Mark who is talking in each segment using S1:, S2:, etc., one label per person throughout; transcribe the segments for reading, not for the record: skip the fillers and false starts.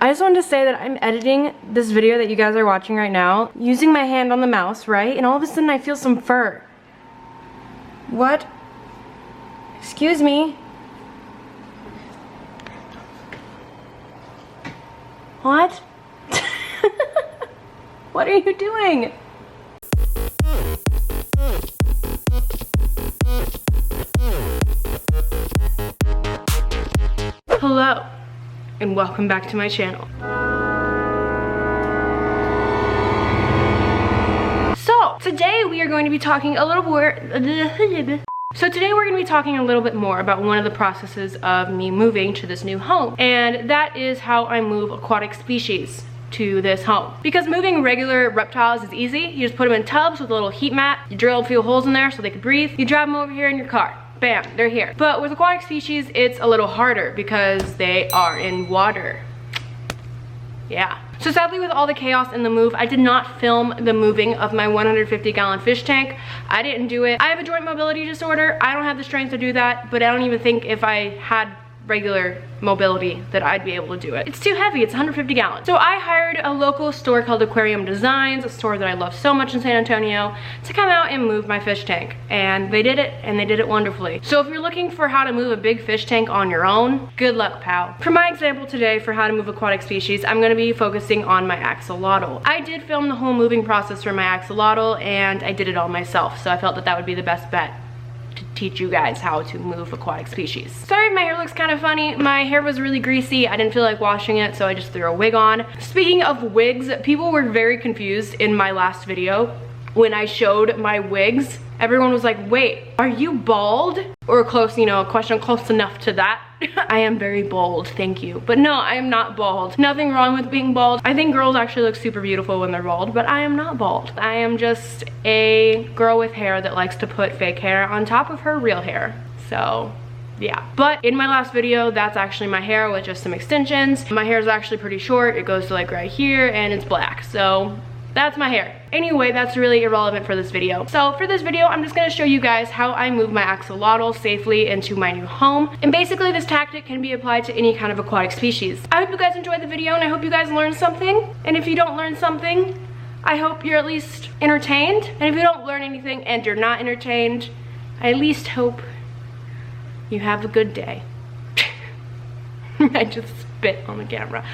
S1: I just wanted to say that I'm editing this video that you guys are watching right now using my hand on the mouse, right? And all of a sudden I feel some fur. What? Excuse me. What? What are you doing? Hello, and welcome back to my channel. So, today we are going to be talking a little more... today we're going to be talking a little bit more about one of the processes of me moving to this new home. And that is how I move aquatic species to this home. Because moving regular reptiles is easy. You just put them in tubs with a little heat mat. You drill a few holes in there so they can breathe. You drive them over here in your car. Bam, they're here. But with aquatic species, it's a little harder because they are in water. Yeah. So sadly, with all the chaos in the move, I did not film the moving of my 150-gallon fish tank. I didn't do it. I have a joint mobility disorder. I don't have the strength to do that, but I don't even think if I had regular mobility that I'd be able to do it. It's too heavy, it's 150 gallons. So I hired a local store called Aquarium Designs, a store that I love so much in San Antonio, to come out and move my fish tank. And they did it, and they did it wonderfully. So if you're looking for how to move a big fish tank on your own, good luck, pal. For my example today for how to move aquatic species, I'm gonna be focusing on my axolotl. I did film the whole moving process for my axolotl, and I did it all myself, so I felt that that would be the best bet to teach you guys how to move aquatic species. Sorry if my hair looks kind of funny. My hair was really greasy. I didn't feel like washing it, so I just threw a wig on. Speaking of wigs, people were very confused in my last video when I showed my wigs. Everyone was like, wait, are you bald? Or close, you know, a question close enough to that. I am very bald, thank you. But no, I am not bald. Nothing wrong with being bald. I think girls actually look super beautiful when they're bald, but I am not bald. I am just a girl with hair that likes to put fake hair on top of her real hair. So, yeah. But in my last video, that's actually my hair with just some extensions. My hair is actually pretty short. It goes to like right here and it's black. So that's my hair. Anyway, that's really irrelevant for this video. So for this video, I'm just gonna show you guys how I move my axolotl safely into my new home. And basically this tactic can be applied to any kind of aquatic species. I hope you guys enjoyed the video and I hope you guys learned something. And if you don't learn something, I hope you're at least entertained. And if you don't learn anything and you're not entertained, I at least hope you have a good day. I just spit on the camera.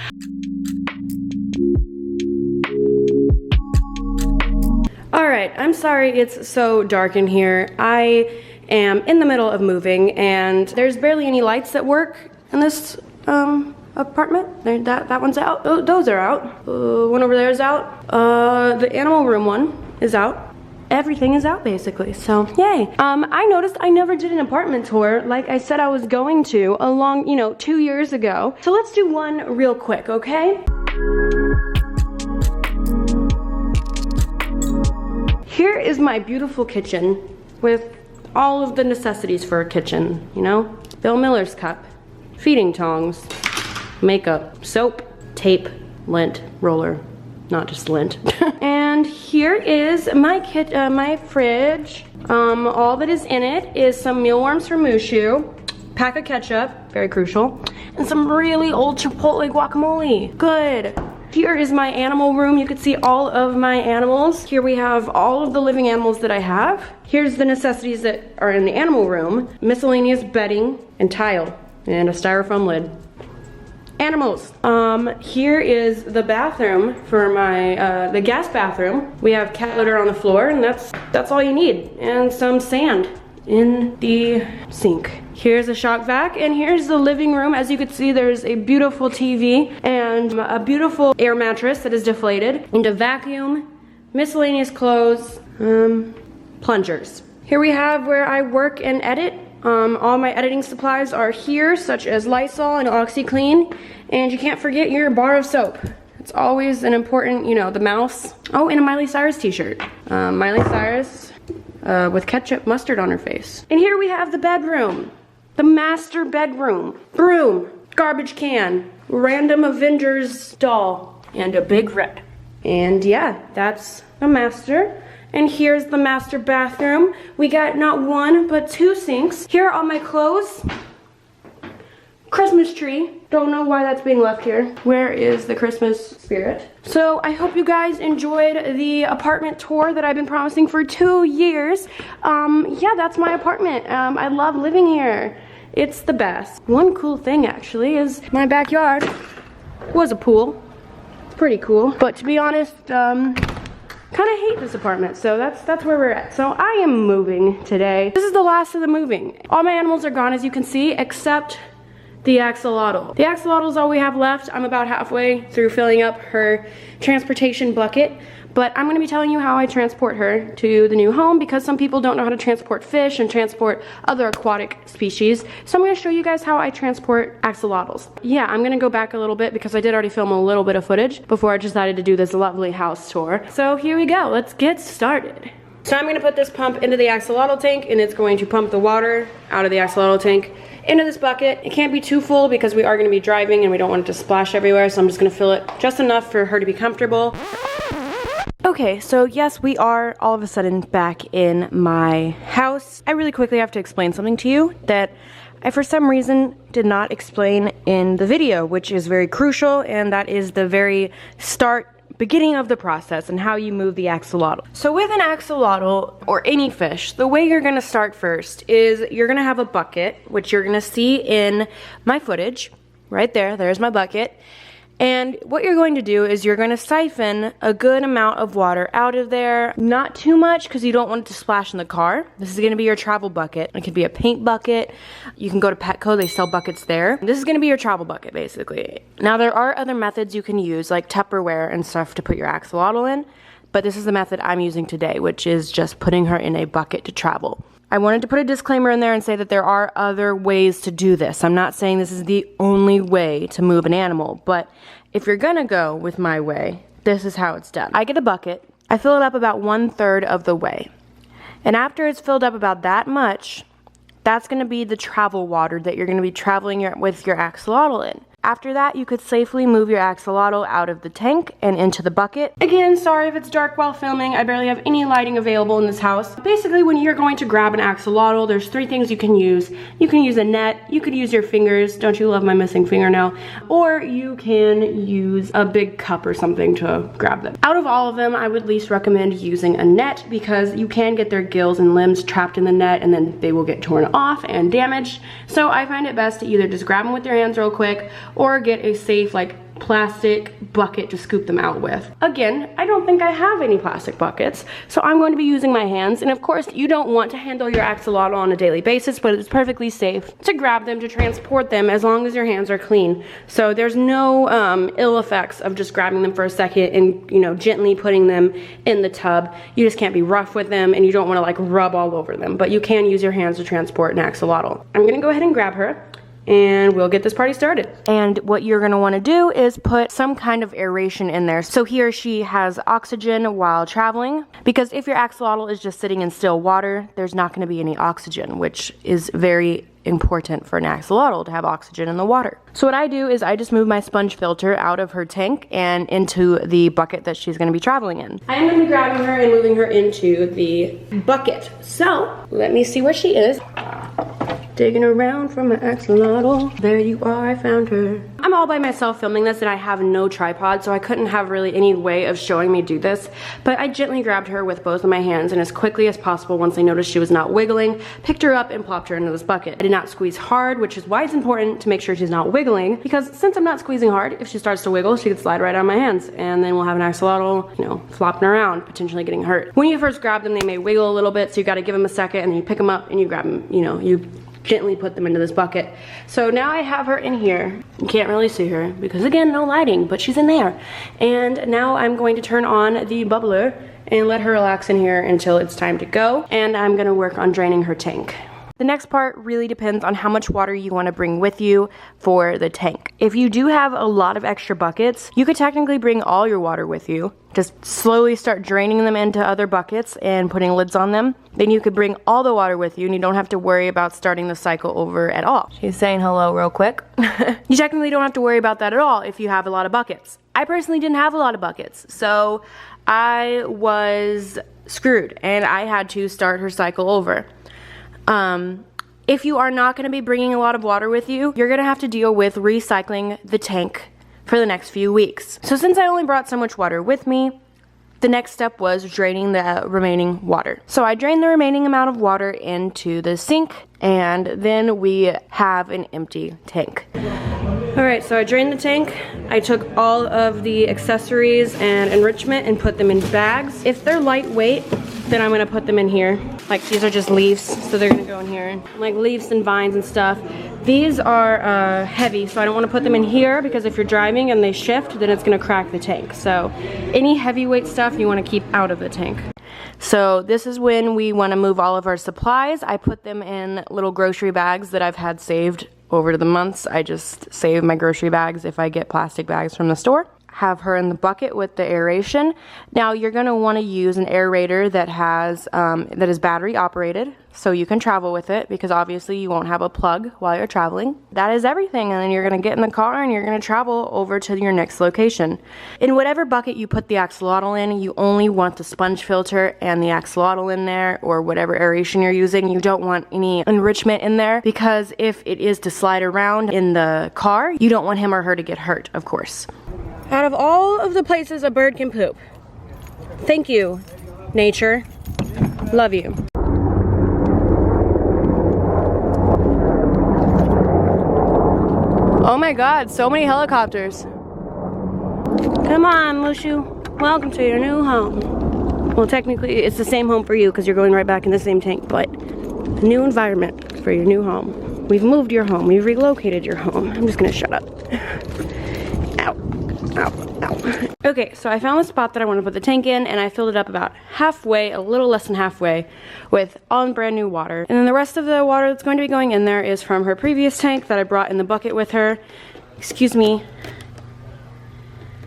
S1: Alright, I'm sorry it's so dark in here. I am in the middle of moving and there's barely any lights that work in this apartment. That one's out. Oh, those are out. One over there is out. The animal room one is out. Everything is out basically, so yay. I noticed I never did an apartment tour like I said I was going to along, 2 years ago. So let's do one real quick, okay? Here is my beautiful kitchen with all of the necessities for a kitchen, Bill Miller's cup, feeding tongs, makeup, soap, tape, lint, roller, not just lint. And here is my fridge. All that is in it is some mealworms from Mushu, pack of ketchup, very crucial, and some really old Chipotle guacamole. Good. Here is my animal room. You can see all of my animals. Here we have all of the living animals that I have. Here's the necessities that are in the animal room. Miscellaneous bedding and tile and a styrofoam lid. Animals. Here is the bathroom for my, the guest bathroom. We have cat litter on the floor and that's all you need. And some sand in the sink. Here's a shock vac and here's the living room. As you can see, there's a beautiful TV and a beautiful air mattress that is deflated, and a vacuum, miscellaneous clothes, plungers. Here we have where I work and edit. All my editing supplies are here, such as Lysol and OxyClean, and you can't forget your bar of soap. It's always an important, the mouse. Oh, and a Miley Cyrus t-shirt. Miley Cyrus with ketchup mustard on her face. And here we have the bedroom. The master bedroom. Broom, garbage can, random Avengers doll, and a big red. And yeah, that's the master. And here's the master bathroom. We got not one, but 2 sinks. Here are all my clothes. Christmas tree. Don't know why that's being left here. Where is the Christmas spirit? So I hope you guys enjoyed the apartment tour that I've been promising for 2 years. Yeah, that's my apartment. I love living here. It's the best. One cool thing actually is my backyard was a pool. It's pretty cool. But to be honest, kind of hate this apartment, so that's where we're at. So I am moving today. This is the last of the moving. All my animals are gone, as you can see, except the axolotl. The axolotl is all we have left. I'm about halfway through filling up her transportation bucket, but I'm gonna be telling you how I transport her to the new home because some people don't know how to transport fish and transport other aquatic species. So I'm gonna show you guys how I transport axolotls. Yeah, I'm gonna go back a little bit because I did already film a little bit of footage before I decided to do this lovely house tour. So here we go, let's get started. So I'm gonna put this pump into the axolotl tank and it's going to pump the water out of the axolotl tank into this bucket. It can't be too full because we are gonna be driving and we don't want it to splash everywhere, so I'm just gonna fill it just enough for her to be comfortable. Okay, so yes, we are all of a sudden back in my house. I really quickly have to explain something to you that I for some reason did not explain in the video, which is very crucial, and that is the very beginning of the process and how you move the axolotl. So with an axolotl or any fish, the way you're gonna start first is you're gonna have a bucket, which you're gonna see in my footage, right there, there's my bucket. And what you're going to do is you're going to siphon a good amount of water out of there. Not too much because you don't want it to splash in the car. This is going to be your travel bucket. It could be a paint bucket. You can go to Petco, they sell buckets there. This is going to be your travel bucket basically. Now there are other methods you can use like Tupperware and stuff to put your axolotl in. But this is the method I'm using today, which is just putting her in a bucket to travel. I wanted to put a disclaimer in there and say that there are other ways to do this. I'm not saying this is the only way to move an animal, but if you're gonna go with my way, this is how it's done. I get a bucket, I fill it up about 1/3 of the way. And after it's filled up about that much, that's gonna be the travel water that you're gonna be traveling with your axolotl in. After that, you could safely move your axolotl out of the tank and into the bucket. Again, sorry if it's dark while filming. I barely have any lighting available in this house. Basically, when you're going to grab an axolotl, there's 3 things you can use. You can use a net, you could use your fingers, don't you love my missing fingernail? Or you can use a big cup or something to grab them. Out of all of them, I would least recommend using a net because you can get their gills and limbs trapped in the net and then they will get torn off and damaged. So I find it best to either just grab them with your hands real quick or get a safe like plastic bucket to scoop them out with. Again, I don't think I have any plastic buckets, so I'm going to be using my hands. And of course, you don't want to handle your axolotl on a daily basis, but it's perfectly safe to grab them, to transport them, as long as your hands are clean. So there's no ill effects of just grabbing them for a second and, you know, gently putting them in the tub. You just can't be rough with them and you don't want to like rub all over them, but you can use your hands to transport an axolotl. I'm gonna go ahead and grab her and we'll get this party started. And what you're gonna wanna do is put some kind of aeration in there so he or she has oxygen while traveling, because if your axolotl is just sitting in still water, there's not gonna be any oxygen, which is very important for an axolotl to have oxygen in the water. So what I do is I just move my sponge filter out of her tank and into the bucket that she's gonna be traveling in. I am gonna be grabbing her and moving her into the bucket. So let me see where she is. Digging around for my axolotl. There you are, I found her. I'm all by myself filming this and I have no tripod, so I couldn't have really any way of showing me do this. But I gently grabbed her with both of my hands and as quickly as possible, once I noticed she was not wiggling, picked her up and plopped her into this bucket. I did not squeeze hard, which is why it's important to make sure she's not wiggling, because since I'm not squeezing hard, if she starts to wiggle, she could slide right out of my hands and then we'll have an axolotl, you know, flopping around, potentially getting hurt. When you first grab them, they may wiggle a little bit, so you gotta give them a second and then you pick them up and you grab them, you know, you gently put them into this bucket. So now I have her in here. You can't really see her because again, no lighting, but she's in there. And now I'm going to turn on the bubbler and let her relax in here until it's time to go. And I'm gonna work on draining her tank. The next part really depends on how much water you want to bring with you for the tank. If you do have a lot of extra buckets, you could technically bring all your water with you. Just slowly start draining them into other buckets and putting lids on them. Then you could bring all the water with you and you don't have to worry about starting the cycle over at all. She's saying hello real quick. You technically don't have to worry about that at all if you have a lot of buckets. I personally didn't have a lot of buckets, so I was screwed and I had to start her cycle over. if you are not going to be bringing a lot of water with you, you're going to have to deal with recycling the tank for the next few weeks. So since I only brought so much water with me, the next step was draining the remaining water. So I drained the remaining amount of water into the sink, and then we have an empty tank. Alright, so I drained the tank. I took all of the accessories and enrichment and put them in bags. If they're lightweight, then I'm gonna put them in here. Like, these are just leaves, so they're gonna go in here. Like leaves and vines and stuff. These are heavy, so I don't wanna put them in here because if you're driving and they shift, then it's gonna crack the tank. So any heavyweight stuff you wanna keep out of the tank. So this is when we wanna move all of our supplies. I put them in little grocery bags that I've had saved over the months. I just save my grocery bags if I get plastic bags from the store. Have her in the bucket with the aeration. Now you're going to want to use an aerator that has that is battery operated, so you can travel with it, because obviously you won't have a plug while you're traveling. That is everything, and then you're going to get in the car and you're going to travel over to your next location. In whatever bucket you put the axolotl in, you only want the sponge filter and the axolotl in there, or whatever aeration you're using. You don't want any enrichment in there, because if it is to slide around in the car, you don't want him or her to get hurt, of course. Out of all of the places a bird can poop, thank you, nature. Love you. Oh my God, so many helicopters. Come on, Mushu. Welcome to your new home. Well, technically, it's the same home for you because you're going right back in the same tank, but a new environment for your new home. We've moved your home. We've relocated your home. I'm just gonna shut up. Ow. Ow, ow. Okay, so I found the spot that I want to put the tank in, and I filled it up about halfway, a little less than halfway, with all brand new water. And then the rest of the water that's going to be going in there is from her previous tank that I brought in the bucket with her. Excuse me.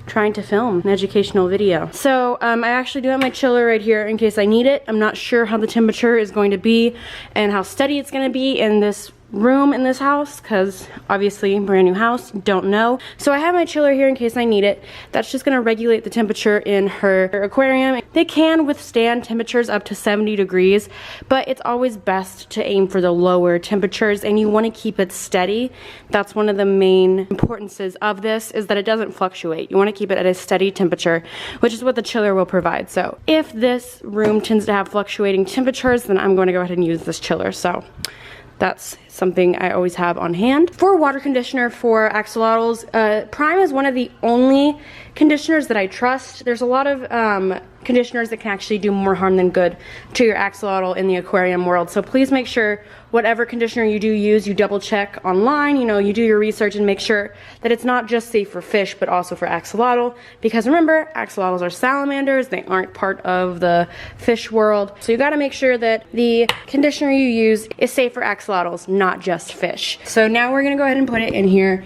S1: Trying to film an educational video. So I actually do have my chiller right here in case I need it. I'm not sure how the temperature is going to be and how steady it's going to be in this room in this house, because obviously brand new house, don't know. So I have my chiller here in case I need it. That's just going to regulate the temperature in her aquarium. They can withstand temperatures up to 70 degrees, but it's always best to aim for the lower temperatures, and you want to keep it steady. That's one of the main importances of this, is that it doesn't fluctuate. You want to keep it at a steady temperature, which is what the chiller will provide. So if this room tends to have fluctuating temperatures, then I'm going to go ahead and use this chiller. So that's something I always have on hand. For water conditioner for axolotls, Prime is one of the only conditioners that I trust. There's a lot of conditioners that can actually do more harm than good to your axolotl in the aquarium world. So please make sure whatever conditioner you do use, you double check online, you know, you do your research and make sure that it's not just safe for fish, but also for axolotl. Because remember, axolotls are salamanders, they aren't part of the fish world. So you gotta make sure that the conditioner you use is safe for axolotls, not just fish. So now we're gonna go ahead and put it in here.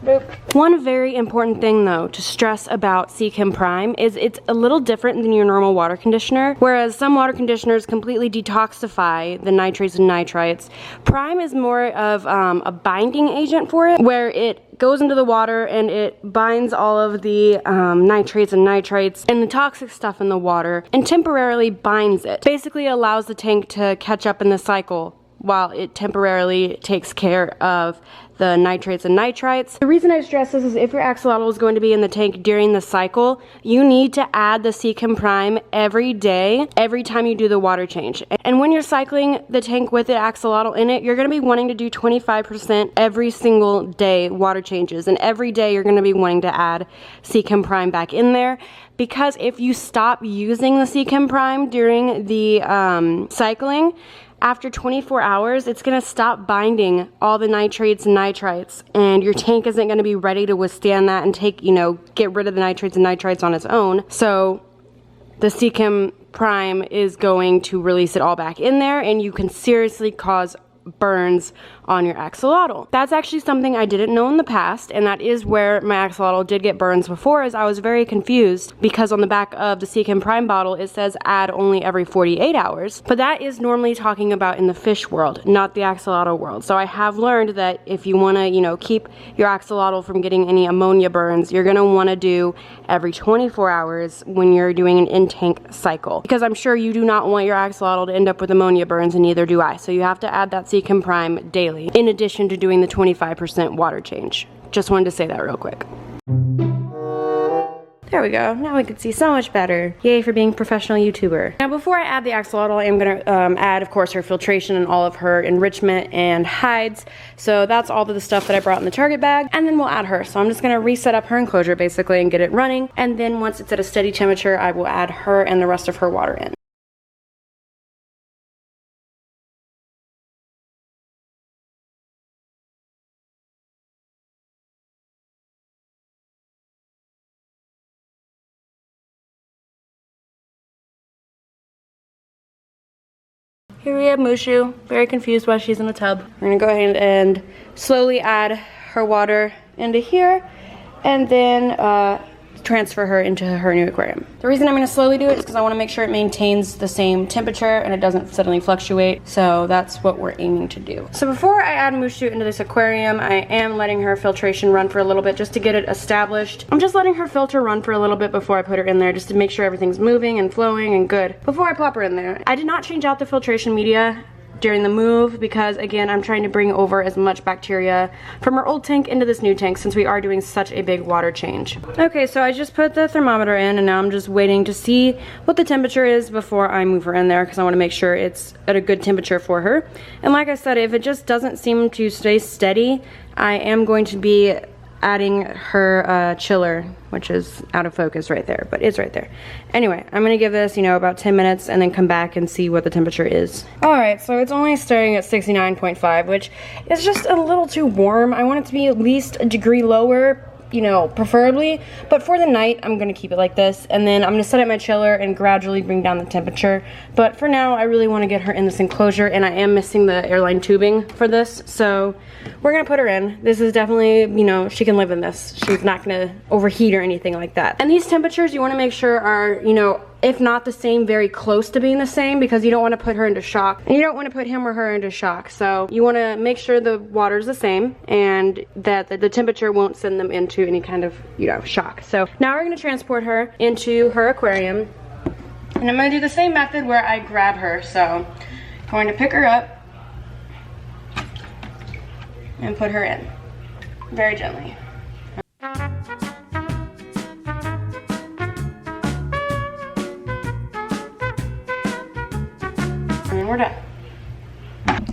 S1: Boop. One very important thing though to stress about Seachem Prime is it's a little different than your normal water conditioner. Whereas some water conditioners completely detoxify the nitrates and nitrites, Prime is more of a binding agent for it, where it goes into the water and it binds all of the nitrates and nitrites and the toxic stuff in the water and temporarily binds it. Basically allows the tank to catch up in the cycle while it temporarily takes care of the nitrates and nitrites. The reason I stress this is if your axolotl is going to be in the tank during the cycle, you need to add the Seachem Prime every day, every time you do the water change. And when you're cycling the tank with the axolotl in it, you're going to be wanting to do 25% every single day water changes. And every day you're going to be wanting to add Seachem Prime back in there. Because if you stop using the Seachem Prime during the cycling, after 24 hours, it's going to stop binding all the nitrates and nitrites, and your tank isn't going to be ready to withstand that and take, you know, get rid of the nitrates and nitrites on its own. So the Seachem Prime is going to release it all back in there, and you can seriously cause burns on your axolotl. That's actually something I didn't know in the past, and that is where my axolotl did get burns before, as I was very confused because on the back of the Seachem Prime bottle it says add only every 48 hours, but that is normally talking about in the fish world, not the axolotl world. So I have learned that if you want to, you know, keep your axolotl from getting any ammonia burns, you're going to want to do every 24 hours when you're doing an in-tank cycle, because I'm sure you do not want your axolotl to end up with ammonia burns, and neither do I. So you have to add that Seachem Prime daily, in addition to doing the 25% water change. Just wanted to say that real quick. There we go. Now we can see so much better. Yay for being a professional YouTuber. Now before I add the axolotl, I am going to add, of course, her filtration and all of her enrichment and hides. So that's all of the stuff that I brought in the Target bag. And then we'll add her. So I'm just going to reset up her enclosure basically and get it running. And then once it's at a steady temperature, I will add her and the rest of her water in. Here we have Mushu, very confused why she's in the tub. We're gonna go ahead and slowly add her water into here and then transfer her into her new aquarium. The reason I'm gonna slowly do it is because I wanna make sure it maintains the same temperature and it doesn't suddenly fluctuate. So that's what we're aiming to do. So before I add Mushu into this aquarium, I am letting her filtration run for a little bit just to get it established. I'm just letting her filter run for a little bit before I put her in there, just to make sure everything's moving and flowing and good before I plop her in there. I did not change out the filtration media during the move because, again, I'm trying to bring over as much bacteria from our old tank into this new tank since we are doing such a big water change. Okay, so I just put the thermometer in and now I'm just waiting to see what the temperature is before I move her in there because I want to make sure it's at a good temperature for her. And like I said, if it just doesn't seem to stay steady, I am going to be adding her chiller, which is out of focus right there, but it's right there. Anyway, I'm gonna give this, you know, about 10 minutes and then come back and see what the temperature is. All right, so it's only starting at 69.5, which is just a little too warm. I want it to be at least a degree lower, you know, preferably, but for the night I'm gonna keep it like this, and then I'm gonna set up my chiller and gradually bring down the temperature. But for now I really want to get her in this enclosure, and I am missing the airline tubing for this, so we're gonna put her in. This is definitely, you know, she can live in this. She's not gonna overheat or anything like that. And these temperatures you want to make sure are, you know, if not the same, very close to being the same, because you don't want to put her into shock and you don't want to put him or her into shock. So you want to make sure the water's the same and that the temperature won't send them into any kind of, you know, shock. So now we're going to transport her into her aquarium, and I'm going to do the same method where I grab her. So I'm going to pick her up and put her in very gently. And we're done.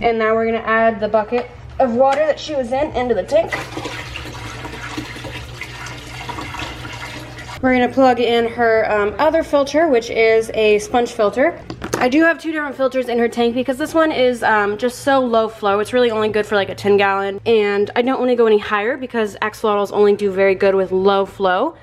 S1: And now we're gonna add the bucket of water that she was in into the tank. We're gonna plug in her other filter, which is a sponge filter. I do have two different filters in her tank because this one is just so low flow. It's really only good for like a 10 gallon, and I don't want to go any higher because axolotls only do very good with low flow.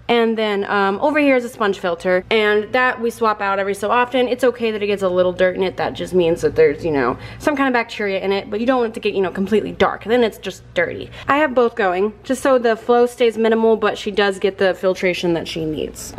S1: And then over here is a sponge filter, and that we swap out every so often. It's okay that it gets a little dirt in it. That just means that there's, you know, some kind of bacteria in it, but you don't want it to get, you know, completely dark. Then it's just dirty. I have both going just so the flow stays minimal, but she does get the filtration that she needs.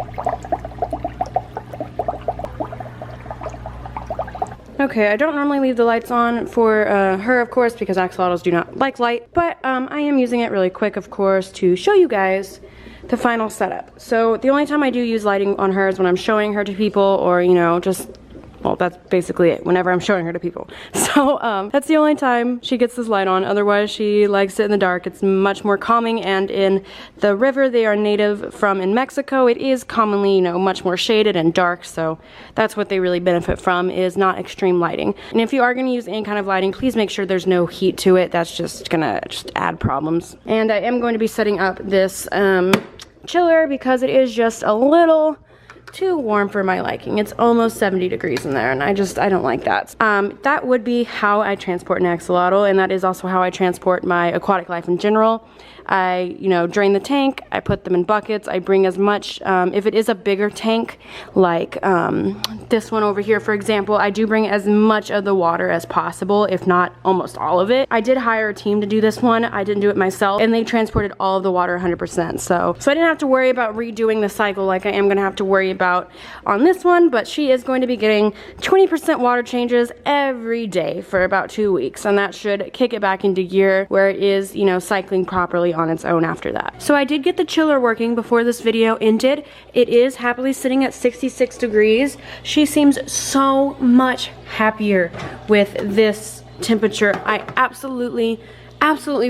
S1: Okay, I don't normally leave the lights on for her, of course, because axolotls do not like light, but I am using it really quick, of course, to show you guys the final setup. So the only time I do use lighting on her is when I'm showing her to people, or, you know, just, well, that's basically it, whenever I'm showing her to people. So that's the only time she gets this light on. Otherwise she likes it in the dark. It's much more calming, and in the river they are native from in Mexico, it is commonly, you know, much more shaded and dark, so that's what they really benefit from, is not extreme lighting. And if you are going to use any kind of lighting, please make sure there's no heat to it. That's just gonna add problems. And I am going to be setting up this chiller because it is just a little too warm for my liking. It's almost 70 degrees in there, and I don't like that. That would be how I transport an axolotl, and that is also how I transport my aquatic life in general. I, you know, drain the tank, I put them in buckets, I bring as much, if it is a bigger tank, like this one over here, for example, I do bring as much of the water as possible, if not almost all of it. I did hire a team to do this one. I didn't do it myself, and they transported all of the water 100%. So I didn't have to worry about redoing the cycle like I am gonna have to worry about on this one, but she is going to be getting 20% water changes every day for about 2 weeks, and that should kick it back into gear where it is, you know, cycling properly on its own after that. So I did get the chiller working before this video ended. It is happily sitting at 66 degrees. She seems so much happier with this temperature. I absolutely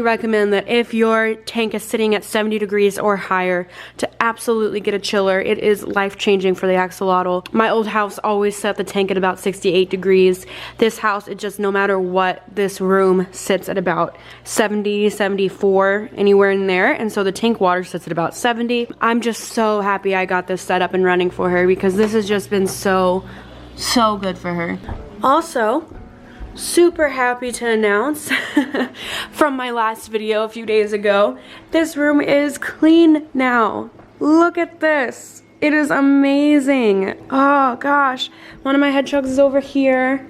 S1: recommend that if your tank is sitting at 70 degrees or higher, to absolutely get a chiller. It is life-changing for the axolotl. My old house always set the tank at about 68 degrees. This house, it just, no matter what, this room sits at about 70, 74, anywhere in there, and so the tank water sits at about 70. I'm just so happy I got this set up and running for her, because this has just been so good for her. Also, super happy to announce from my last video a few days ago, this room is clean now. Look at this. It is amazing. Oh gosh. One of my hedgehogs is over here.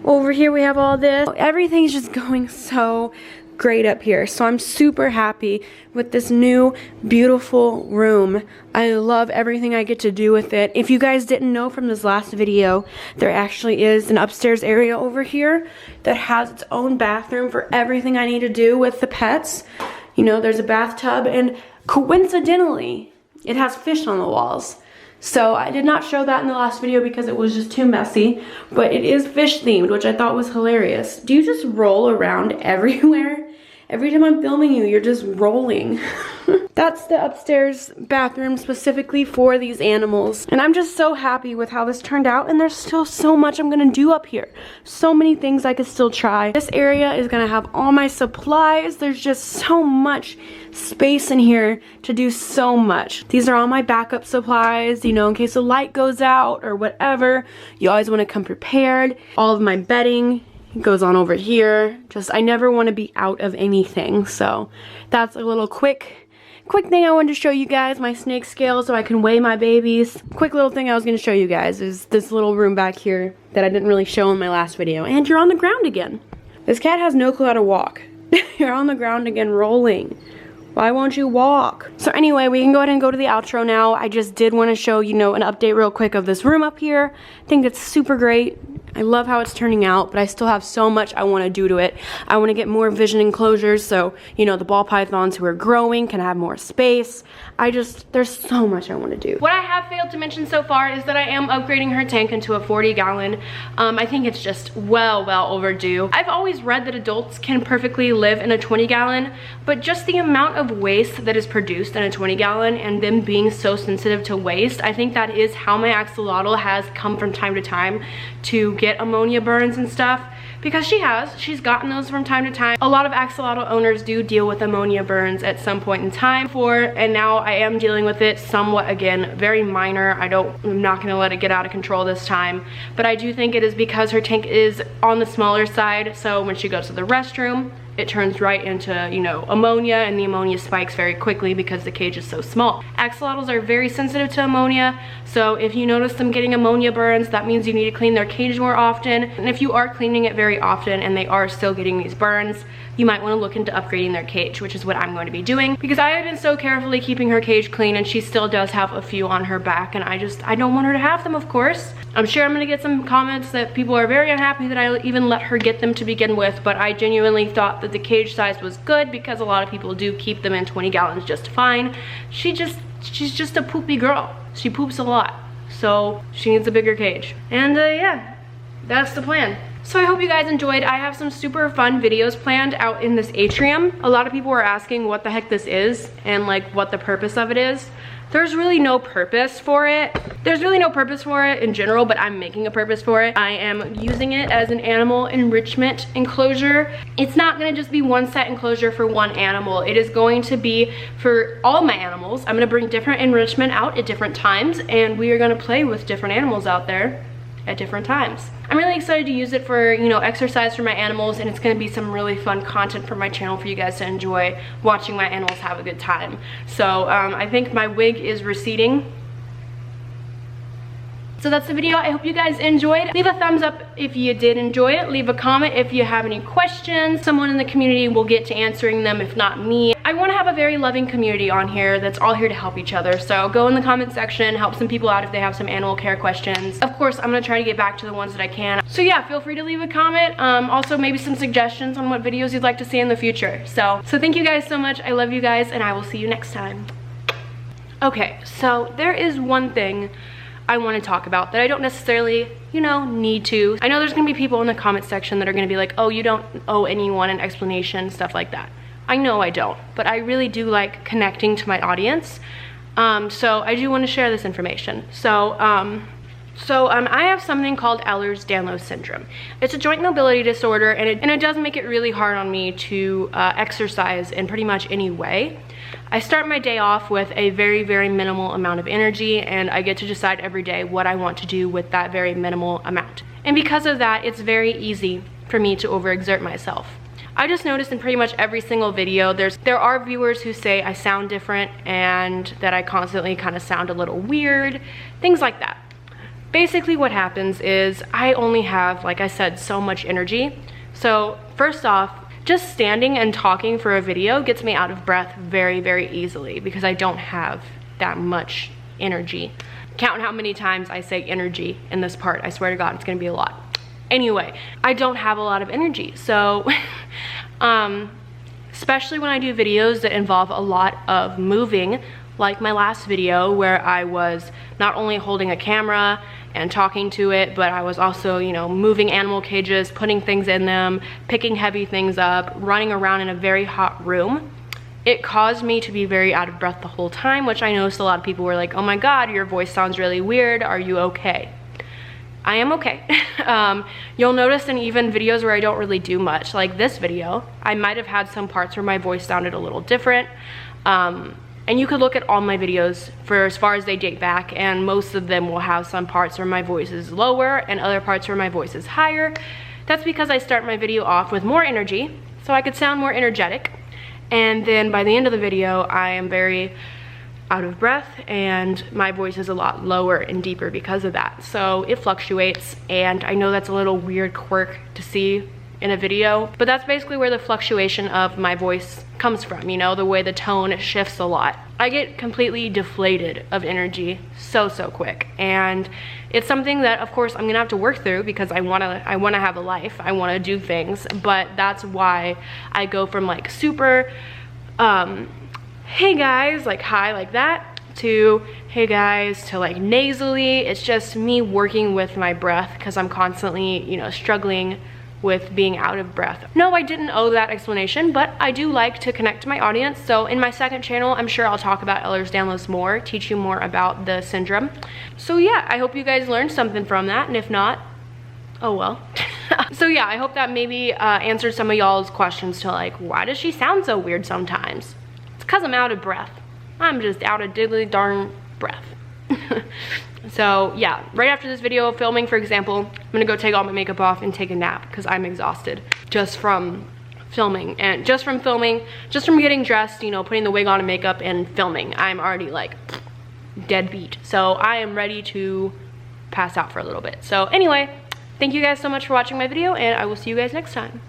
S1: Over here we have all this. Everything's just going so great up here. So I'm super happy with this new beautiful room. I love everything I get to do with it. If you guys didn't know from this last video, there actually is an upstairs area over here that has its own bathroom for everything I need to do with the pets. You know, there's a bathtub, and coincidentally, it has fish on the walls. So I did not show that in the last video because it was just too messy, but it is fish themed, which I thought was hilarious. Do you just roll around everywhere? Every time I'm filming you, you're just rolling. That's the upstairs bathroom specifically for these animals. And I'm just so happy with how this turned out, and there's still so much I'm gonna do up here. So many things I could still try. This area is gonna have all my supplies. There's just so much space in here to do so much. These are all my backup supplies, you know, in case the light goes out or whatever. You always wanna come prepared. All of my bedding goes on over here. Just, I never want to be out of anything. So that's a little quick thing I wanted to show you guys, my snake scale, so I can weigh my babies. Quick little thing I was going to show you guys is this little room back here that I didn't really show in my last video. And you're on the ground again. This cat has no clue how to walk. You're on the ground again, rolling. Why won't you walk? So anyway, we can go ahead and go to the outro now. I just did want to show, you know, an update real quick of this room up here. I think it's super great. I love how it's turning out, but I still have so much I want to do to it. I want to get more vision enclosures so, you know, the ball pythons who are growing can have more space. There's so much I want to do. What I have failed to mention so far is that I am upgrading her tank into a 40-gallon. I think it's just well overdue. I've always read that adults can perfectly live in a 20-gallon, but just the amount of waste that is produced in a 20-gallon and them being so sensitive to waste, I think that is how my axolotl has come from time to time to get ammonia burns and stuff, because she's gotten those from time to time. A lot of axolotl owners do deal with ammonia burns at some point in time and now I am dealing with it somewhat, again, very minor. I'm not gonna let it get out of control this time, but I do think it is because her tank is on the smaller side, so when she goes to the restroom, it turns right into, you know, ammonia, and the ammonia spikes very quickly because the cage is so small. Axolotls are very sensitive to ammonia, so if you notice them getting ammonia burns, that means you need to clean their cage more often. And if you are cleaning it very often and they are still getting these burns, you might want to look into upgrading their cage, which is what I'm going to be doing, because I have been so carefully keeping her cage clean, and she still does have a few on her back, and I don't want her to have them, of course. I'm sure I'm gonna get some comments that people are very unhappy that I even let her get them to begin with, but I genuinely thought that the cage size was good because a lot of people do keep them in 20 gallons just fine. She's just a poopy girl. She poops a lot, so she needs a bigger cage. And yeah, that's the plan. So I hope you guys enjoyed. I have some super fun videos planned out in this atrium. A lot of people were asking what the heck this is and like what the purpose of it is. There's really no purpose for it. There's really no purpose for it in general, but I'm making a purpose for it. I am using it as an animal enrichment enclosure. It's not gonna just be one set enclosure for one animal. It is going to be for all my animals. I'm gonna bring different enrichment out at different times, and we are gonna play with different animals out there. at different times. I'm really excited to use it for, you know, exercise for my animals, and it's gonna be some really fun content for my channel for you guys to enjoy watching my animals have a good time. So I think my wig is receding. So that's the video. I hope you guys enjoyed. Leave a thumbs up if you did enjoy it. Leave a comment if you have any questions. Someone in the community will get to answering them, if not me. I want to have a very loving community on here that's all here to help each other. So go in the comment section, help some people out if they have some animal care questions. Of course, I'm going to try to get back to the ones that I can. So yeah, feel free to leave a comment. Also maybe some suggestions on what videos you'd like to see in the future. So thank you guys so much. I love you guys, and I will see you next time. Okay, so there is one thing I want to talk about that I don't necessarily, you know, need to. I know there's gonna be people in the comment section that are gonna be like, oh, you don't owe anyone an explanation, stuff like that. I know I don't, but I really do like connecting to my audience. So I do want to share this information. So I have something called Ehlers-Danlos syndrome. It's a joint mobility disorder, and it does make it really hard on me to exercise in pretty much any way. I start my day off with a very, very minimal amount of energy, and I get to decide every day what I want to do with that very minimal amount. And because of that, it's very easy for me to overexert myself. I just noticed in pretty much every single video, there are viewers who say I sound different and that I constantly kind of sound a little weird, things like that. Basically what happens is I only have, like I said, so much energy. So first off, just standing and talking for a video gets me out of breath very, very easily because I don't have that much energy. Count how many times I say energy in this part. I swear to God, it's gonna be a lot. Anyway, I don't have a lot of energy. So, especially when I do videos that involve a lot of moving, like my last video where I was not only holding a camera and talking to it, but I was also, you know, moving animal cages, putting things in them, picking heavy things up, running around in a very hot room. It caused me to be very out of breath the whole time, which I noticed a lot of people were like, oh my God, your voice sounds really weird. Are you okay? I am okay. You'll notice in even videos where I don't really do much, like this video, I might have had some parts where my voice sounded a little different. And you could look at all my videos for as far as they date back, and most of them will have some parts where my voice is lower and other parts where my voice is higher. That's because I start my video off with more energy, so I could sound more energetic. And then by the end of the video, I am very out of breath and my voice is a lot lower and deeper because of that. So it fluctuates, and I know that's a little weird quirk to see in a video, but that's basically where the fluctuation of my voice comes from, you know, the way the tone shifts a lot. I get completely deflated of energy so quick, and it's something that of course I'm gonna have to work through because I wanna have a life, I wanna do things, but that's why I go from like super hey guys, like hi like that, to hey guys, to like nasally. It's just me working with my breath because I'm constantly, you know, struggling with being out of breath. No, I didn't owe that explanation, but I do like to connect to my audience. So in my second channel, I'm sure I'll talk about Ehlers-Danlos more, teach you more about the syndrome. So yeah, I hope you guys learned something from that, and if not, oh well. So yeah, I hope that maybe answered some of y'all's questions to like, why does she sound so weird sometimes? It's because I'm out of breath. I'm just out of diddly darn breath. So yeah, right after this video of filming, for example, I'm gonna go take all my makeup off and take a nap because I'm exhausted just from filming, and just from getting dressed, you know, putting the wig on and makeup and filming. I'm already like dead beat. So I am ready to pass out for a little bit. So anyway, thank you guys so much for watching my video, and I will see you guys next time.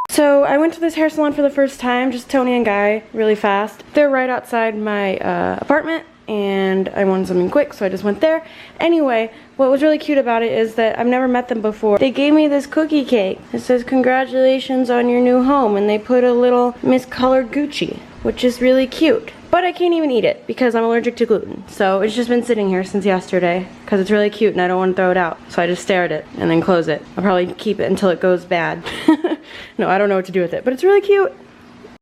S1: So I went to this hair salon for the first time, just Tony and Guy, really fast. They're right outside my apartment, and I wanted something quick, so I just went there. Anyway, what was really cute about it is that I've never met them before. They gave me this cookie cake. It says, congratulations on your new home, and they put a little miscolored Gucci, which is really cute. But I can't even eat it because I'm allergic to gluten. So it's just been sitting here since yesterday because it's really cute and I don't want to throw it out. So I just stare at it and then close it. I'll probably keep it until it goes bad. No, I don't know what to do with it, but it's really cute.